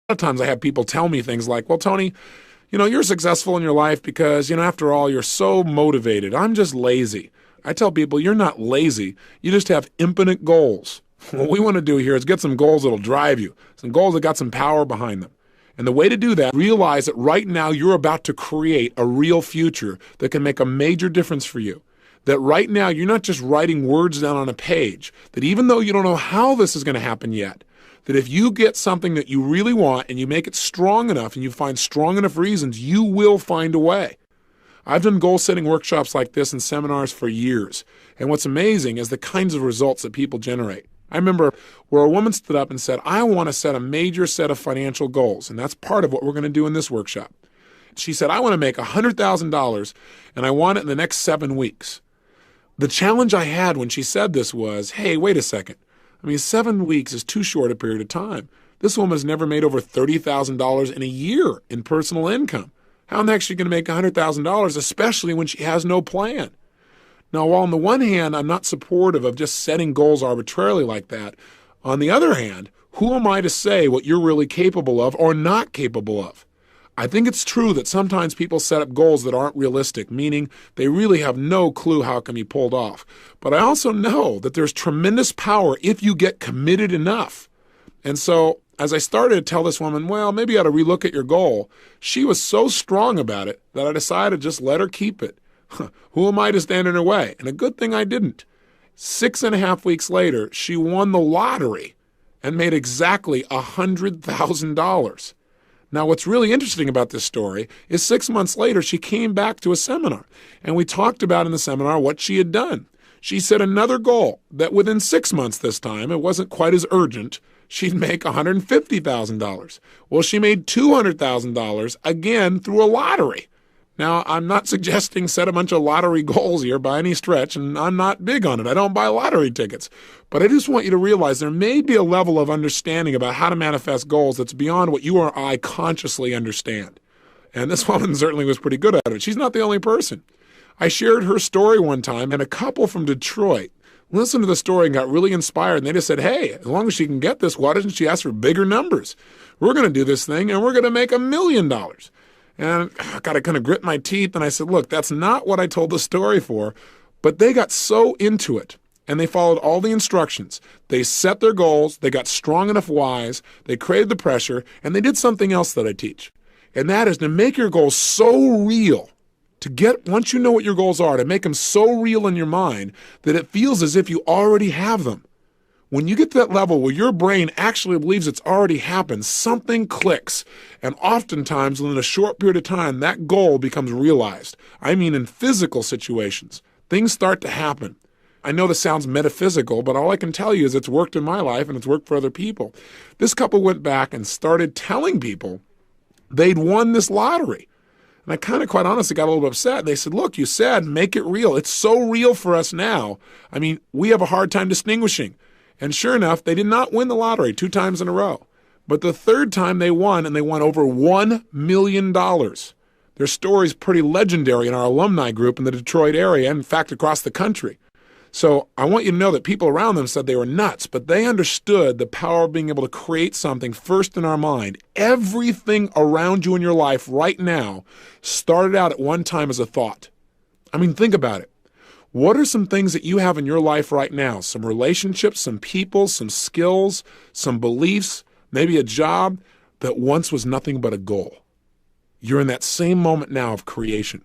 of times I have people tell me things like, well, Tony, you're successful in your life because, after all, you're so motivated. I'm just lazy. I tell people, you're not lazy. You just have infinite goals. What we want to do here is get some goals that'll drive you, some goals that got some power behind them. And the way to do that, realize that right now you're about to create a real future that can make a major difference for you. That right now you're not just writing words down on a page, that even though you don't know how this is going to happen yet, that if you get something that you really want and you make it strong enough and you find strong enough reasons, you will find a way. I've done goal-setting workshops like this and seminars for years. And what's amazing is the kinds of results that people generate. I remember where a woman stood up and said, I want to set a major set of financial goals. And that's part of what we're going to do in this workshop. She said, I want to make $100,000 and I want it in the next 7 weeks. The challenge I had when she said this was, hey, wait a second. 7 weeks is too short a period of time. This woman has never made over $30,000 in a year in personal income. How in the heck is she going to make $100,000, especially when she has no plan? Now, while on the one hand, I'm not supportive of just setting goals arbitrarily like that, on the other hand, who am I to say what you're really capable of or not capable of? I think it's true that sometimes people set up goals that aren't realistic, meaning they really have no clue how it can be pulled off. But I also know that there's tremendous power if you get committed enough. And so as I started to tell this woman, well, maybe you ought to relook at your goal, she was so strong about it that I decided to just let her keep it. Who am I to stand in her way? And a good thing I didn't. 6.5 weeks later, she won the lottery and made exactly $100,000. Now, what's really interesting about this story is 6 months later, she came back to a seminar, and we talked about in the seminar what she had done. She set another goal that within 6 months this time, it wasn't quite as urgent, she'd make $150,000. Well, she made $200,000 again through a lottery. Now, I'm not suggesting set a bunch of lottery goals here by any stretch, and I'm not big on it. I don't buy lottery tickets. But I just want you to realize there may be a level of understanding about how to manifest goals that's beyond what you or I consciously understand. And this woman certainly was pretty good at it. She's not the only person. I shared her story one time, and a couple from Detroit listened to the story and got really inspired. And they just said, hey, as long as she can get this, why doesn't she ask for bigger numbers? We're going to do this thing, and we're going to make $1 million. And I got to kind of grit my teeth, and I said, look, that's not what I told the story for. But they got so into it, and they followed all the instructions. They set their goals, they got strong enough whys, they created the pressure, and they did something else that I teach. And that is to make your goals so real, once you know what your goals are, to make them so real in your mind that it feels as if you already have them. When you get to that level where your brain actually believes it's already happened, something clicks. And oftentimes, within a short period of time, that goal becomes realized. I mean, in physical situations, things start to happen. I know this sounds metaphysical, but all I can tell you is it's worked in my life and it's worked for other people. This couple went back and started telling people they'd won this lottery. And I kind of, quite honestly, got a little upset. They said, look, you said make it real. It's so real for us now. We have a hard time distinguishing. And sure enough, they did not win the lottery 2 times in a row. But the third time they won, and they won over $1 million. Their story's pretty legendary in our alumni group in the Detroit area, and in fact, across the country. So I want you to know that people around them said they were nuts, but they understood the power of being able to create something first in our mind. Everything around you in your life right now started out at one time as a thought. Think about it. What are some things that you have in your life right now? Some relationships, some people, some skills, some beliefs, maybe a job that once was nothing but a goal. You're in that same moment now of creation.